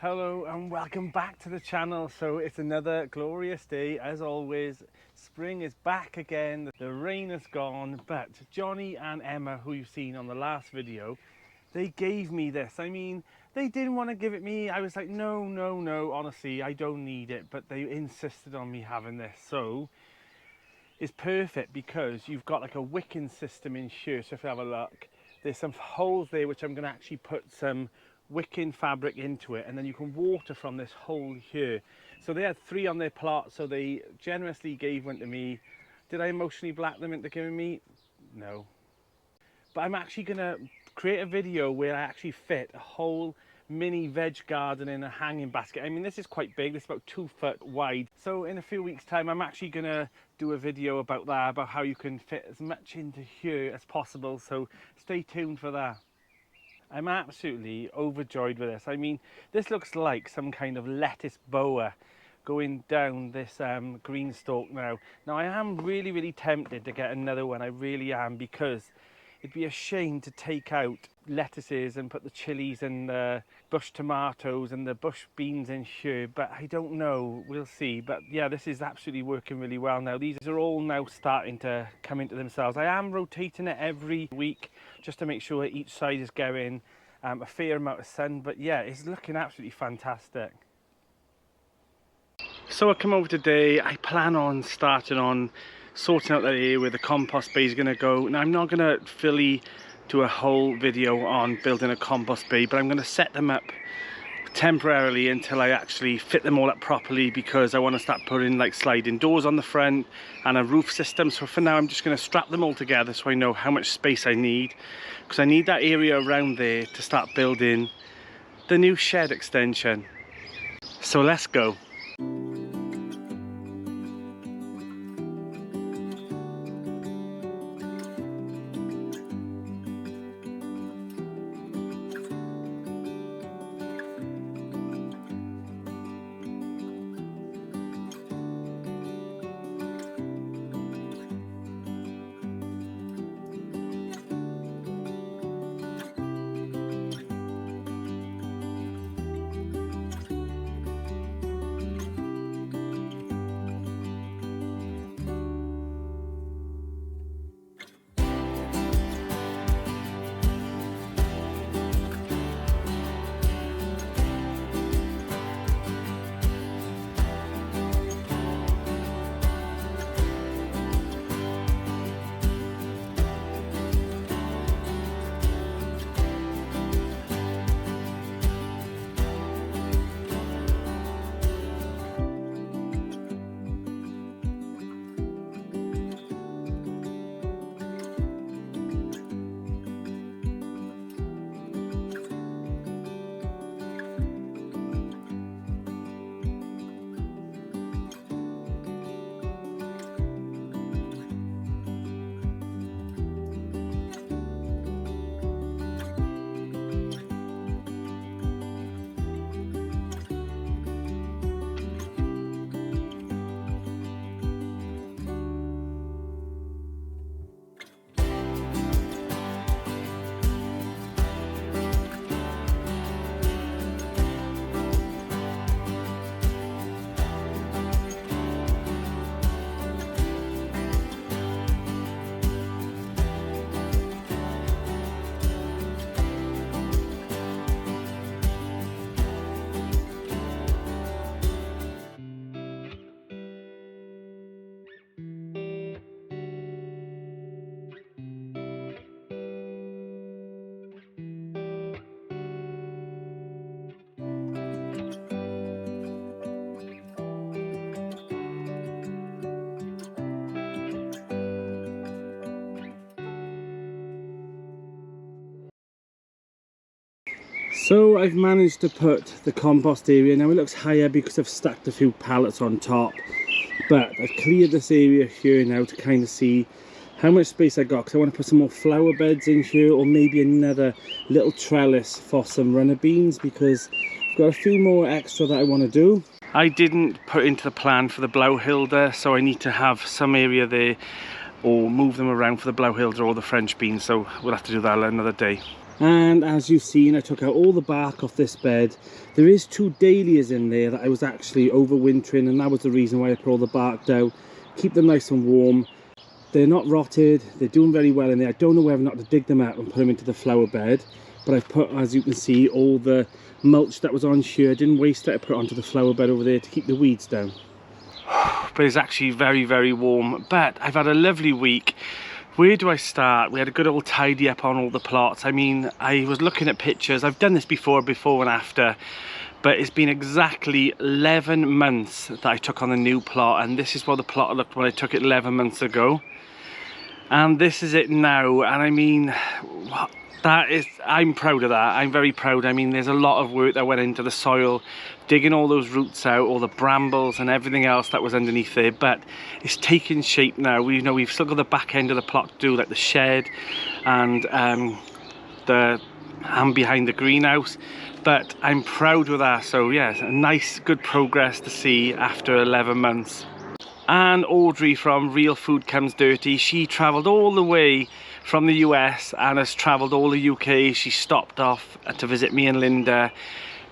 Hello and welcome back to the channel. So it's another glorious day as always. Spring is back again, the rain is gone, but Johnny and Emma, who you've seen on the last video, they gave me this. I mean, they didn't want to give it me. I was like, no, honestly, I don't need it, but they insisted on me having this. So it's perfect because you've got like a wicking system in here. So if you have a look, there's some holes there which I'm going to actually put some wicking fabric into it, and then you can water from this hole here. So they had 3 on their plot, so they generously gave one to me. Did I emotionally black them into giving me? No. But I'm actually going to create a video where I actually fit a whole mini veg garden in a hanging basket. I mean, this is quite big, it's about 2 foot wide. So in a few weeks time, I'm actually gonna do a video about that, about how you can fit as much into here as possible. So stay tuned for that. I'm absolutely overjoyed with this. I mean, this looks like some kind of lettuce boa going down this green stalk now. Now I am really tempted to get another one, I really am, because it'd be a shame to take out lettuces and put the chilies and the bush tomatoes and the bush beans in here, but I don't know, we'll see. But yeah, this is absolutely working really well now. These are all now starting to come into themselves. I am rotating it every week just to make sure each side is getting a fair amount of sun, but yeah, it's looking absolutely fantastic. So I come over today, I plan on starting on sorting out that area where the compost bay is going to go. Now I'm not going to fully do a whole video on building a compost bay, but I'm going to set them up temporarily until I actually fit them all up properly, because I want to start putting like sliding doors on the front and a roof system. So for now I'm just going to strap them all together so I know how much space I need, because I need that area around there to start building the new shed extension. So let's go. So I've managed to put the compost area, now it looks higher because I've stacked a few pallets on top, but I've cleared this area here now to kind of see how much space I got, because I want to put some more flower beds in here, or maybe another little trellis for some runner beans, because I've got a few more extra that I want to do. I didn't put into the plan for the Blauhilde, so I need to have some area there or move them around for the Blauhilde or the French beans, so we'll have to do that another day. And as you've seen, I took out all the bark off this bed. There is 2 dahlias in there that I was actually overwintering, and that was the reason why I put all the bark down. Keep them nice and warm. They're not rotted, they're doing very well in there. I don't know whether or not to dig them out and put them into the flower bed, but I've put, as you can see, all the mulch that was on here. I didn't waste it, I put it onto the flower bed over there to keep the weeds down. But it's actually very, very warm. But I've had a lovely week. Where do I start? We had a good old tidy up on all the plots. I mean, I was looking at pictures. I've done this before and after, but it's been exactly 11 months that I took on the new plot, and this is what the plot looked when I took it 11 months ago. And this is it now, and I mean, I'm proud of that. I'm very proud. I mean, there's a lot of work that went into the soil, digging all those roots out, all the brambles and everything else that was underneath there, but it's taking shape now. We've still got the back end of the plot to do, like the shed and behind the greenhouse, but I'm proud with that. So yeah, a nice, good progress to see after 11 months. And Audrey from Real Food Comes Dirty, she travelled all the way from the US and has travelled all the UK. She stopped off to visit me and Linda.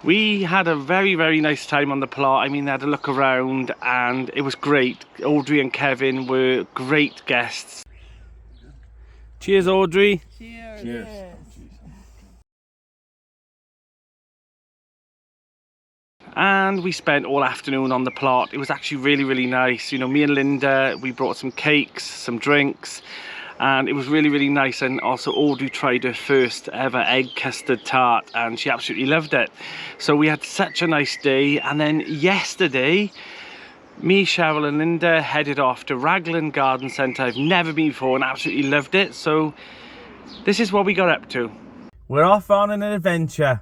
We had a very, very nice time on the plot. I mean, they had a look around and it was great. Audrey and Kevin were great guests. Cheers, Audrey. Cheers. Cheers. And we spent all afternoon on the plot. It was actually really, really nice. You know, me and Linda, we brought some cakes, some drinks, and it was really, really nice. And also Audrey tried her first ever egg custard tart and she absolutely loved it. So we had such a nice day. And then yesterday, me, Cheryl and Linda headed off to Raglan Garden Centre. I've never been before and absolutely loved it. So this is what we got up to. We're off on an adventure.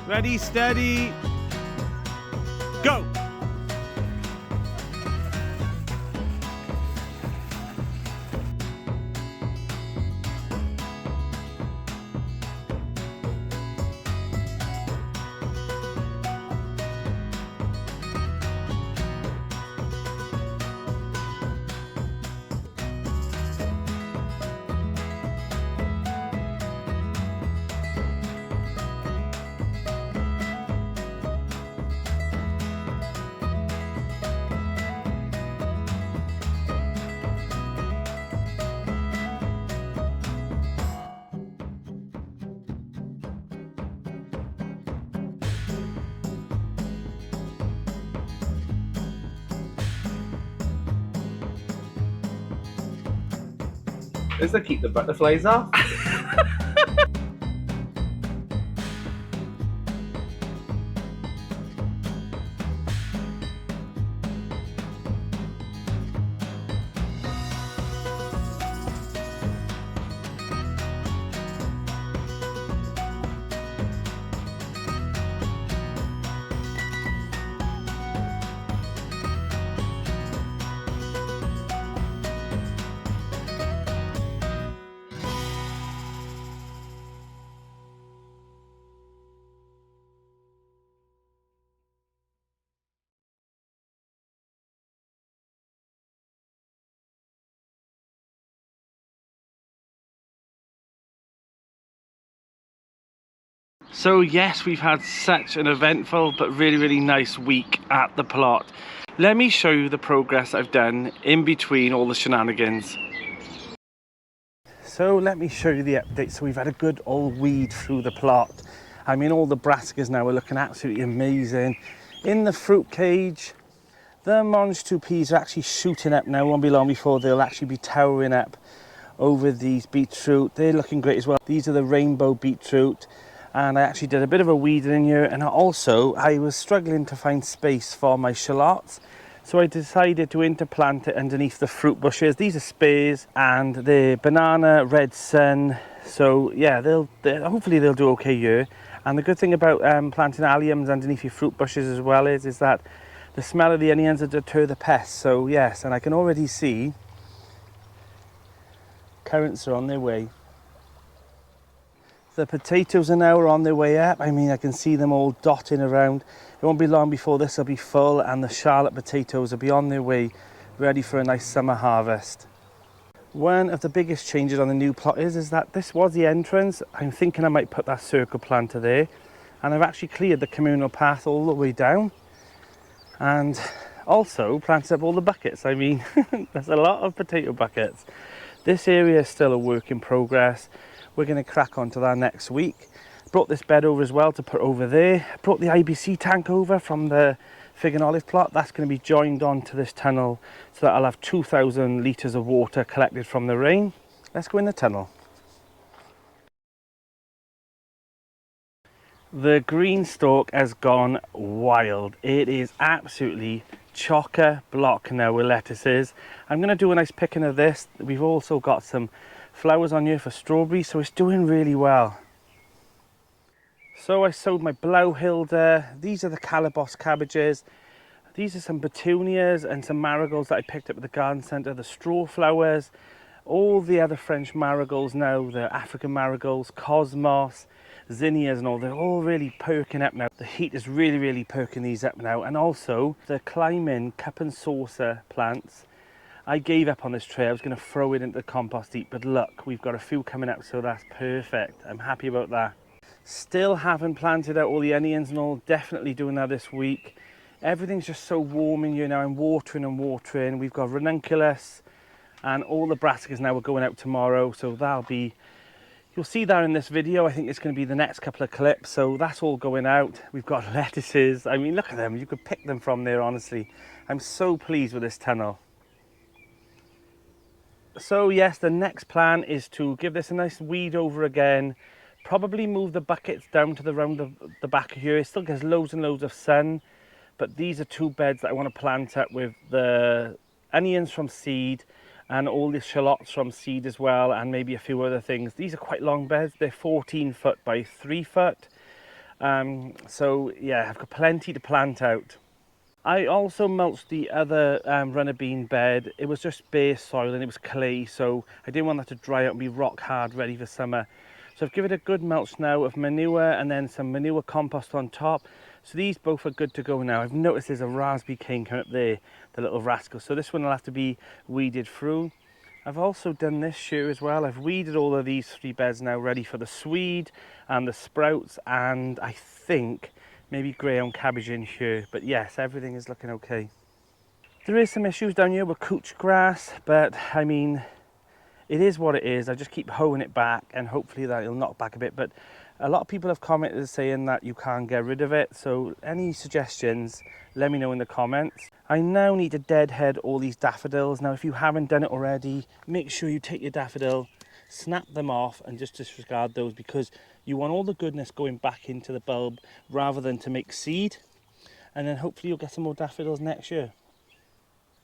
Ready, steady, go! Does that keep the butterflies off? So yes, we've had such an eventful but really, really nice week at the plot. Let me show you the progress I've done in between all the shenanigans. So let me show you the update. So we've had a good old weed through the plot. I mean, all the brassicas now are looking absolutely amazing. In the fruit cage, the mange two peas are actually shooting up now. Won't be long before they'll actually be towering up over these beetroot. They're looking great as well. These are the rainbow beetroot. And I actually did a bit of a weeding in here, and also I was struggling to find space for my shallots, so I decided to interplant it underneath the fruit bushes. These are spears and they're banana red sun, so yeah, hopefully they'll do okay here. And the good thing about planting alliums underneath your fruit bushes as well is that the smell of the onions will deter the pests. So yes, and I can already see currants are on their way. The potatoes are now on their way up. I mean, I can see them all dotting around. It won't be long before this will be full and the Charlotte potatoes will be on their way, ready for a nice summer harvest. One of the biggest changes on the new plot is that this was the entrance. I'm thinking I might put that circle planter there, and I've actually cleared the communal path all the way down and also planted up all the buckets. I mean, there's a lot of potato buckets. This area is still a work in progress. We're going to crack onto that next week. Brought this bed over as well to put over there. Brought the IBC tank over from the fig and olive plot. That's going to be joined onto this tunnel so that I'll have 2,000 litres of water collected from the rain. Let's go in the tunnel. The green stalk has gone wild. It is absolutely chock-a-block now with lettuces. I'm going to do a nice picking of this. We've also got some flowers on here for strawberries, so it's doing really well. So I sowed my Blauhilde. These are the Calabos cabbages. These are some petunias and some marigolds that I picked up at the garden centre. The straw flowers, all the other French marigolds now, the African marigolds, cosmos, zinnias and all, they're all really perking up now. The heat is really perking these up now. And also the climbing cup and saucer plants. I gave up on this tray. I was going to throw it into the compost heap, but look, we've got a few coming up, so that's perfect. I'm happy about that. Still haven't planted out all the onions and all. Definitely doing that this week. Everything's just so warm in here now. I'm watering and watering. We've got ranunculus and all the brassicas now are going out tomorrow, so that'll be, you'll see that in this video. I think it's going to be the next couple of clips, so that's all going out. We've got lettuces. I mean, look at them. You could pick them from there, honestly. I'm so pleased with this tunnel. So yes, the next plan is to give this a nice weed over again. Probably move the buckets down to the round of the back here. It still gets loads and loads of sun, but these are two beds that I want to plant up with the onions from seed and all the shallots from seed as well, and maybe a few other things. These are quite long beds. They're 14 foot by 3 foot. So yeah, I've got plenty to plant out. I also mulched the other runner bean bed. It was just bare soil and it was clay, so I didn't want that to dry out and be rock hard ready for summer. So I've given it a good mulch now of manure and then some manure compost on top. So these both are good to go now. I've noticed there's a raspberry cane coming up there, the little rascal. So this one will have to be weeded through. I've also done this year as well. I've weeded all of these 3 beds now ready for the swede and the sprouts, and I think maybe grey-own cabbage in here, but yes, everything is looking okay. There is some issues down here with couch grass, but I mean, it is what it is. I just keep hoeing it back and hopefully that it'll knock back a bit, but a lot of people have commented saying that you can't get rid of it, so any suggestions, let me know in the comments. I now need to deadhead all these daffodils. Now if you haven't done it already, make sure you take your daffodil, snap them off and just disregard those, because you want all the goodness going back into the bulb rather than to make seed, and then hopefully you'll get some more daffodils next year.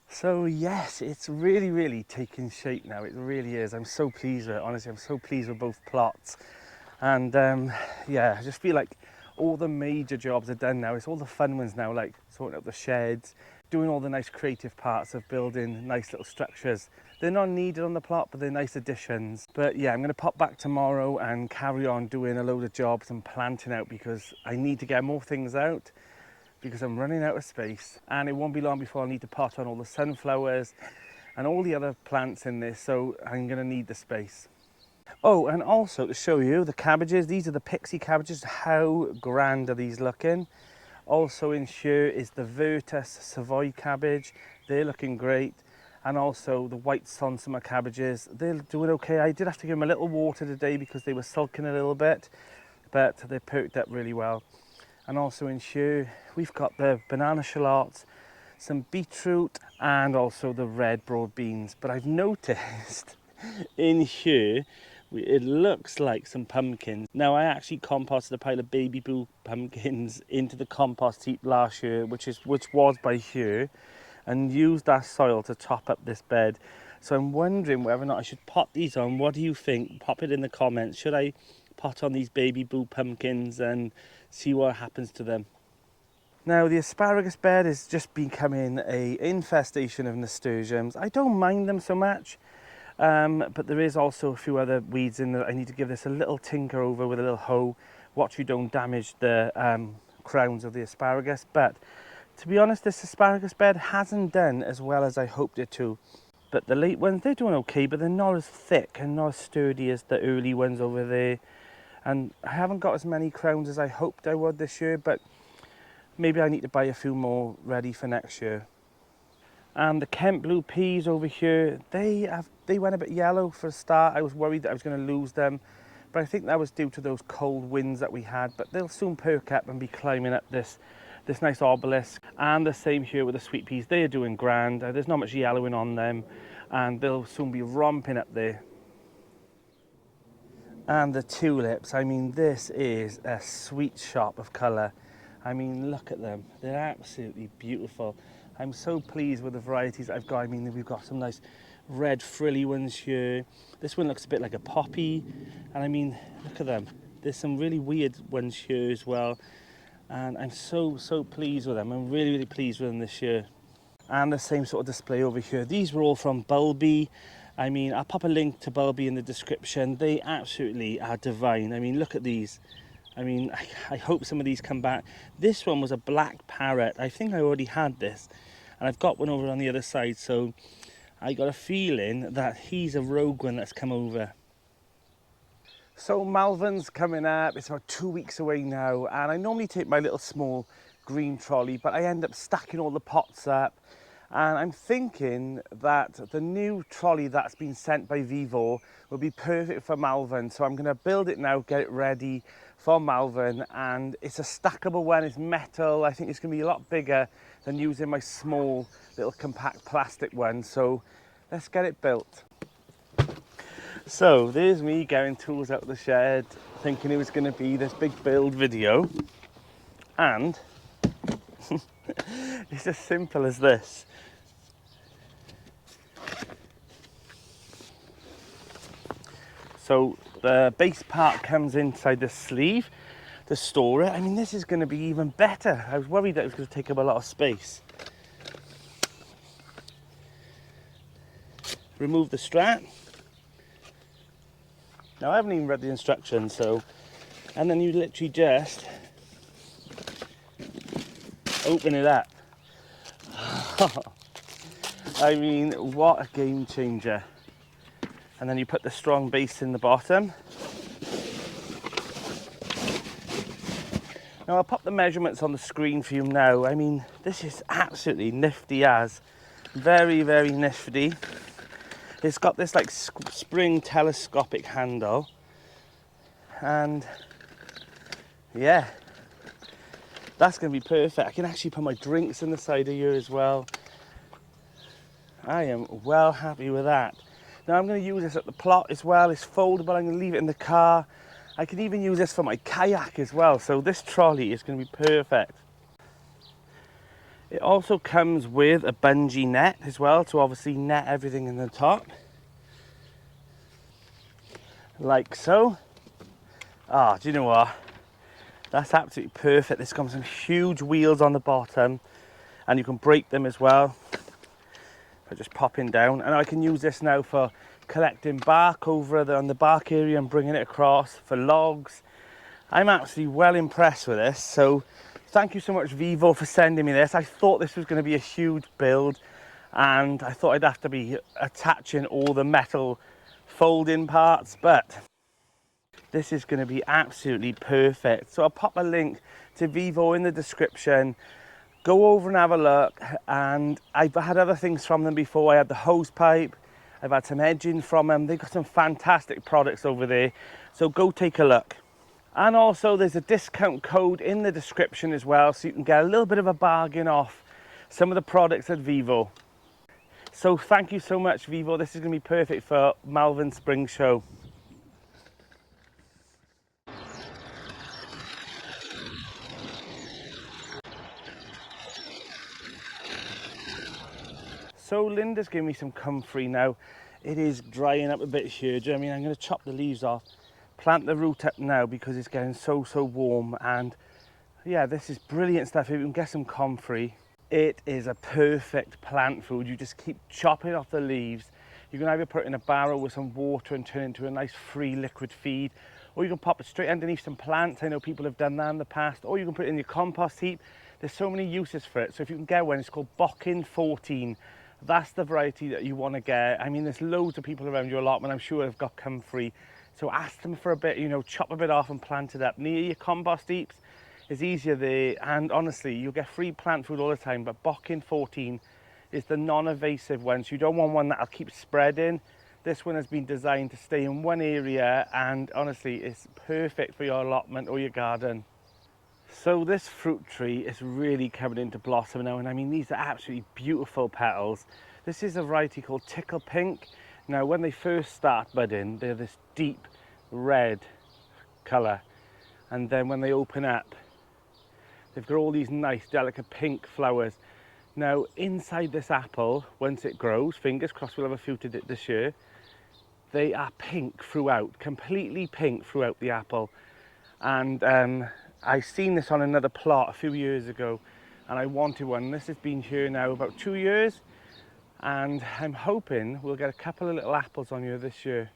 So yes, it's really taking shape now. It really is. I'm so pleased with it. Honestly, I'm so pleased with both plots. And yeah, I just feel like all the major jobs are done now. It's all the fun ones now, like sorting out the sheds, doing all the nice creative parts of building nice little structures. They're not needed on the plot, but they're nice additions. But yeah, I'm going to pop back tomorrow and carry on doing a load of jobs and planting out, because I need to get more things out because I'm running out of space, and it won't be long before I need to pot on all the sunflowers and all the other plants in this, so I'm going to need the space. Oh, and also to show you the cabbages, these are the pixie cabbages. How grand are these looking? Also in here is the Virtus Savoy cabbage. They're looking great. And also the white Sonsima cabbages. They're doing okay. I did have to give them a little water today because they were sulking a little bit, but they're perked up really well. And also in here, we've got the banana shallots, some beetroot, and also the red broad beans. But I've noticed in here, it looks like some pumpkins. Now, I actually composted a pile of baby blue pumpkins into the compost heap last year, which was by here, and used that soil to top up this bed. So I'm wondering whether or not I should pop these on. What do you think? Pop it in the comments. Should I pot on these baby boo pumpkins and see what happens to them. Now the asparagus bed is just becoming a infestation of nasturtiums. I don't mind them so much, but there is also a few other weeds in there. I need to give this a little tinker over with a little hoe. Watch you don't damage the crowns of the asparagus. But to be honest, this asparagus bed hasn't done as well as I hoped it to. But the late ones, they're doing okay, but they're not as thick and not as sturdy as the early ones over there. And I haven't got as many crowns as I hoped I would this year, but maybe I need to buy a few more ready for next year. And the Kent blue peas over here, they went a bit yellow for a start. I was worried that I was going to lose them, but I think that was due to those cold winds that we had. But they'll soon perk up and be climbing up this nice obelisk. And the same here with the sweet peas. They are doing grand. There's not much yellowing on them, and they'll soon be romping up there. And the tulips, I mean, this is a sweet shop of colour. I mean, look at them. They're absolutely beautiful. I'm so pleased with the varieties I've got. I mean, we've got some nice red frilly ones here. This one looks a bit like a poppy. And I mean, look at them. There's some really weird ones here as well. And I'm so pleased with them. I'm really pleased with them this year. And the same sort of display over here. These were all from Bulby. I mean, I'll pop a link to Bulby in the description. They absolutely are divine. I mean, look at these. I mean, I hope some of these come back. This one was a black parrot. I think I already had this. And I've got one over on the other side. So I got a feeling that he's a rogue one that's come over. So Malvern's coming up. It's about 2 weeks away now. And I normally take my little small green trolley, but I end up stacking all the pots up. And I'm thinking that the new trolley that's been sent by Vivo will be perfect for Malvern. So I'm going to build it now, get it ready for Malvern. And it's a stackable one, it's metal. I think it's going to be a lot bigger than using my small little compact plastic one. So let's get it built. So there's me getting tools out of the shed, thinking it was going to be this big build video. And it's as simple as this. So the base part comes inside the sleeve to store it. I mean, this is going to be even better. I was worried that it was going to take up a lot of space. Remove the strap. Now I haven't even read the instructions, and then you literally just open it up. I mean, what a game changer. And then you put the strong base in the bottom. Now I'll pop the measurements on the screen for you now. I mean, this is absolutely nifty as. Very nifty. It's got this like spring telescopic handle. And yeah, that's going to be perfect. I can actually put my drinks in the side of here as well. I am well happy with that. Now I'm going to use this at the plot as well. It's foldable. I'm going to leave it in the car. I can even use this for my kayak as well. So this trolley is going to be perfect. It also comes with a bungee net as well to obviously net everything in the top. Like so. Ah, do you know what? That's absolutely perfect. It's got some huge wheels on the bottom and you can break them as well. Just popping down, and I can use this now for collecting bark over on the bark area and bringing it across for logs. I'm absolutely well impressed with this, so thank you so much Vivo for sending me this. I thought this was going to be a huge build and I thought I'd have to be attaching all the metal folding parts, but this is going to be absolutely perfect. So I'll pop a link to Vivo in the description. Go over and have a look, and I've had other things from them before. I had the hose pipe, I've had some edging from them. They've got some fantastic products over there, so go take a look. And also there's a discount code in the description as well, so you can get a little bit of a bargain off some of the products at Vivo. So thank you so much Vivo, this is going to be perfect for Malvern Spring Show. So Linda's giving me some comfrey now. It is drying up a bit here. Do you know what I mean? I'm going to chop the leaves off, plant the root up now because it's getting so warm. And yeah, this is brilliant stuff. If you can get some comfrey, it is a perfect plant food. You just keep chopping off the leaves. You can either put it in a barrel with some water and turn it into a nice free liquid feed, or you can pop it straight underneath some plants. I know people have done that in the past, or you can put it in your compost heap. There's so many uses for it. So if you can get one, it's called Bockin 14. That's the variety that you want to get. I mean, there's loads of people around your allotment, I'm sure, have got comfrey. So ask them for a bit, you know, chop a bit off and plant it up near your compost heaps. It's easier there, and honestly, you'll get free plant food all the time, but Bockin 14 is the non-invasive one, so you don't want one that'll keep spreading. This one has been designed to stay in one area, and honestly, it's perfect for your allotment or your garden. So this fruit tree is really coming into blossom now, and I mean, these are absolutely beautiful petals. This is a variety called Tickle Pink. Now, when they first start budding, they're this deep red colour, and then when they open up, they've got all these nice delicate pink flowers. Now, inside this apple, once it grows, fingers crossed we'll have a few to this year, they are pink throughout, completely pink throughout the apple. And I seen this on another plot a few years ago, and I wanted one. This has been here now about 2 years, and I'm hoping we'll get a couple of little apples on here this year.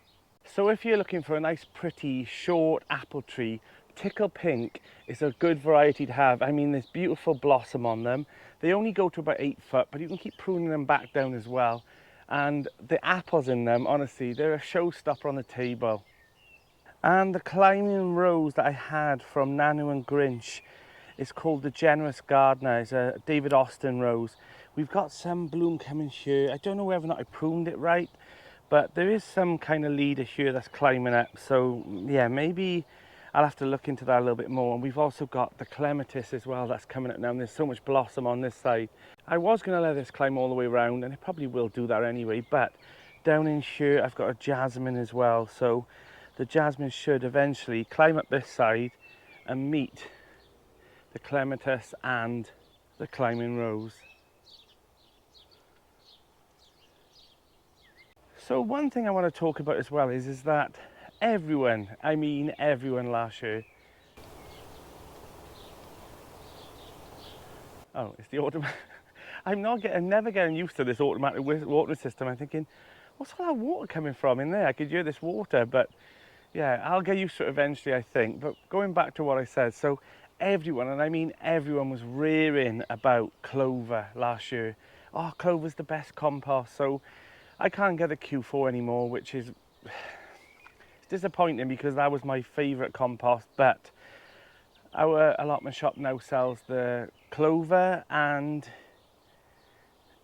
So if you're looking for a nice, pretty, short apple tree, Tickle Pink is a good variety to have. I mean, there's beautiful blossom on them. They only go to about 8 foot, but you can keep pruning them back down as well. And the apples in them, honestly, they're a showstopper on the table. And the climbing rose that I had from Nanu and Grinch is called the Generous Gardener. It's a David Austin rose. We've got some bloom coming here. I don't know whether or not I pruned it right, but there is some kind of leader here that's climbing up. So yeah, maybe I'll have to look into that a little bit more. And we've also got the clematis as well that's coming up now, and there's so much blossom on this side. I was going to let this climb all the way around, and it probably will do that anyway, but down in here I've got a jasmine as well. So the jasmine should eventually climb up this side and meet the clematis and the climbing rose. So one thing I want to talk about as well is that everyone, I mean everyone last year. Oh, it's the automatic. I'm never getting used to this automatic water system. I'm thinking, what's all that water coming from in there? I could hear this water, but yeah, I'll get used to it eventually, I think. But going back to what I said, so everyone, and I mean everyone, was rearing about clover last year. Oh, clover's the best compost. So I can't get a Q4 anymore, which is disappointing because that was my favourite compost. But our allotment shop now sells the clover, and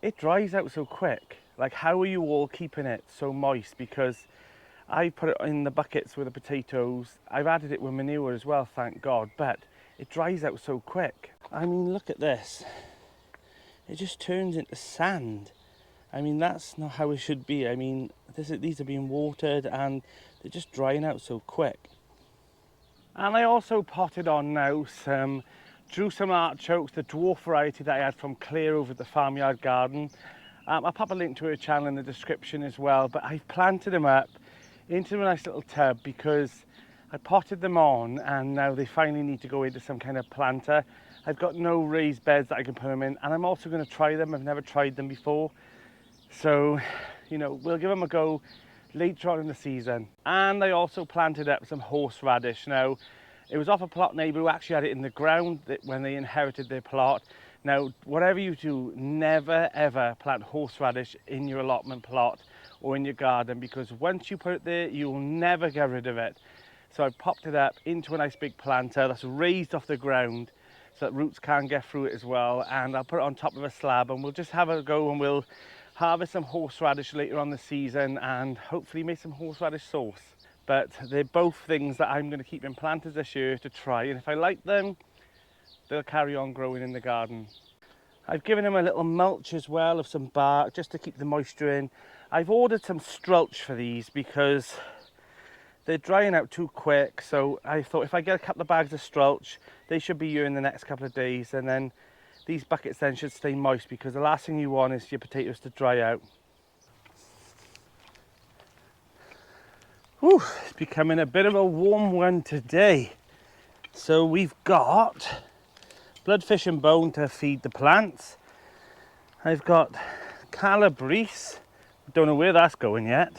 it dries out so quick. Like, how are you all keeping it so moist? Because I put it in the buckets with the potatoes. I've added it with manure as well, thank God, but it dries out so quick. I mean, look at this. It just turns into sand. I mean, that's not how it should be. I mean, these are being watered and they're just drying out so quick. And I also potted on now some Jerusalem artichokes, the dwarf variety that I had from Claire over at the Farmyard Garden. I'll pop a link to her channel in the description as well, but I've planted them up into a nice little tub because I potted them on and now they finally need to go into some kind of planter. I've got no raised beds that I can put them in, and I'm also going to try them. I've never tried them before. So, you know, we'll give them a go later on in the season. And I also planted up some horseradish. Now, it was off a plot neighbour who actually had it in the ground when they inherited their plot. Now, whatever you do, never ever plant horseradish in your allotment plot or in your garden, because once you put it there, you'll never get rid of it. So I popped it up into a nice big planter that's raised off the ground so that roots can get through it as well. And I'll put it on top of a slab and we'll just have a go, and we'll harvest some horseradish later on the season and hopefully make some horseradish sauce. But they're both things that I'm going to keep in planters this year to try, and if I like them, they'll carry on growing in the garden. I've given them a little mulch as well of some bark just to keep the moisture in. I've ordered some strulch for these because they're drying out too quick, so I thought if I get a couple of bags of strulch, they should be here in the next couple of days, and then these buckets then should stay moist, because the last thing you want is your potatoes to dry out. Whew, it's becoming a bit of a warm one today. So we've got bloodfish and bone to feed the plants. I've got calabrese. Don't know where that's going yet.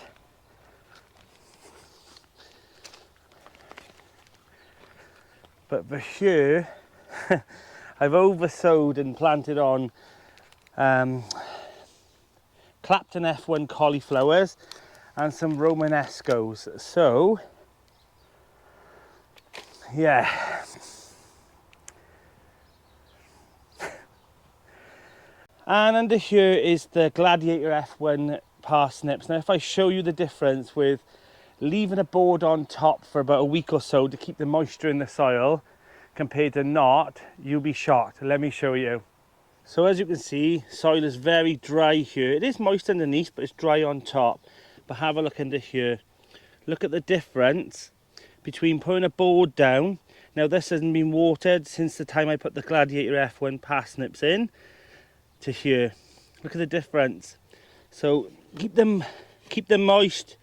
But for here, I've oversowed and planted on Clapton F1 cauliflowers and some Romanescos. So, yeah. And under here is the Gladiator F1 parsnips. Now if I show you the difference with leaving a board on top for about a week or so to keep the moisture in the soil compared to not, you'll be shocked. Let me show you. So as you can see, soil is very dry here. It is moist underneath, but it's dry on top. But have a look under here. Look at the difference between putting a board down. Now this hasn't been watered since the time I put the Gladiator F1 parsnips in to here. Look at the difference. So keep them moist,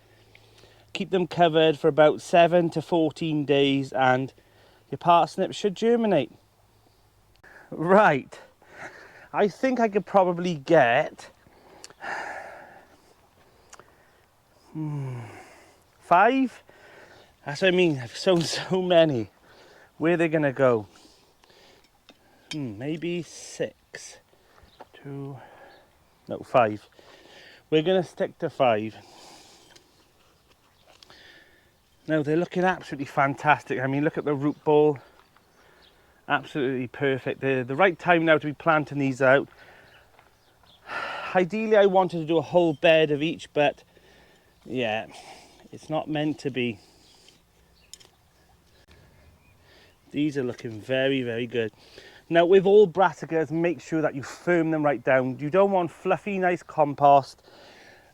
keep them covered for about 7 to 14 days and your parsnips should germinate. Right, I think I could probably get 5. That's what I mean, I've sown so many. Where are they gonna go? Maybe 6. 2, no, 5. We're gonna stick to 5. Now they're looking absolutely fantastic. I mean, look at the root ball. Absolutely perfect. They're the right time now to be planting these out. Ideally, I wanted to do a whole bed of each, but yeah, it's not meant to be. These are looking very, very good. Now, with all brassicas, make sure that you firm them right down. You don't want fluffy, nice compost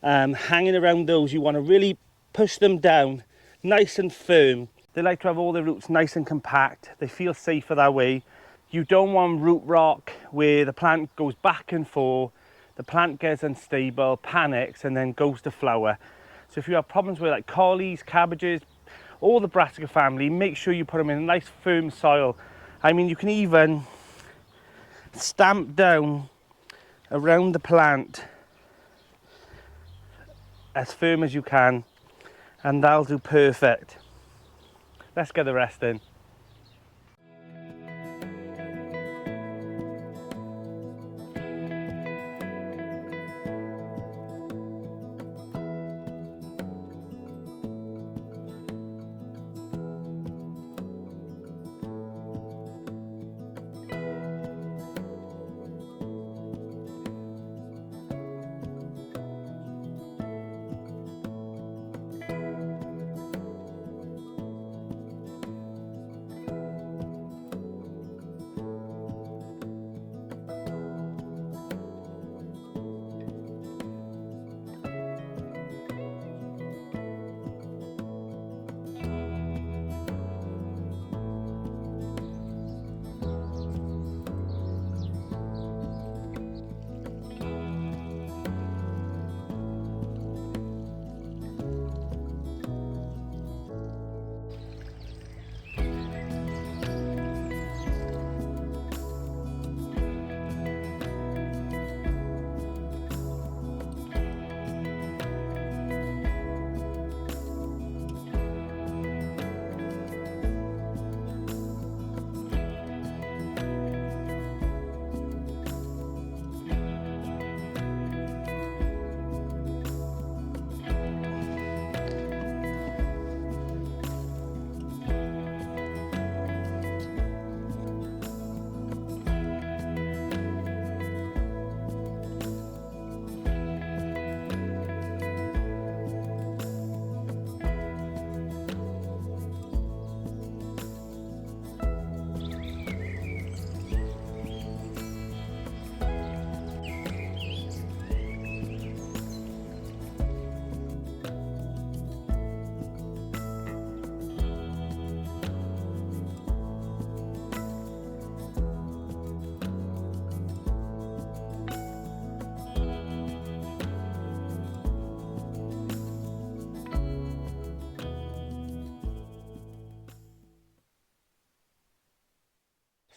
hanging around those. You want to really push them down nice and firm. They like to have all their roots nice and compact. They feel safer that way. You don't want root rock where the plant goes back and forth, the plant gets unstable, panics, and then goes to flower. So if you have problems with like collies, cabbages, all the brassica family, make sure you put them in a nice firm soil. I mean, you can even stamp down around the plant as firm as you can, and that'll do perfect. Let's get the rest in.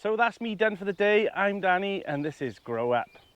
So that's me done for the day. I'm Danny and this is Grow Up.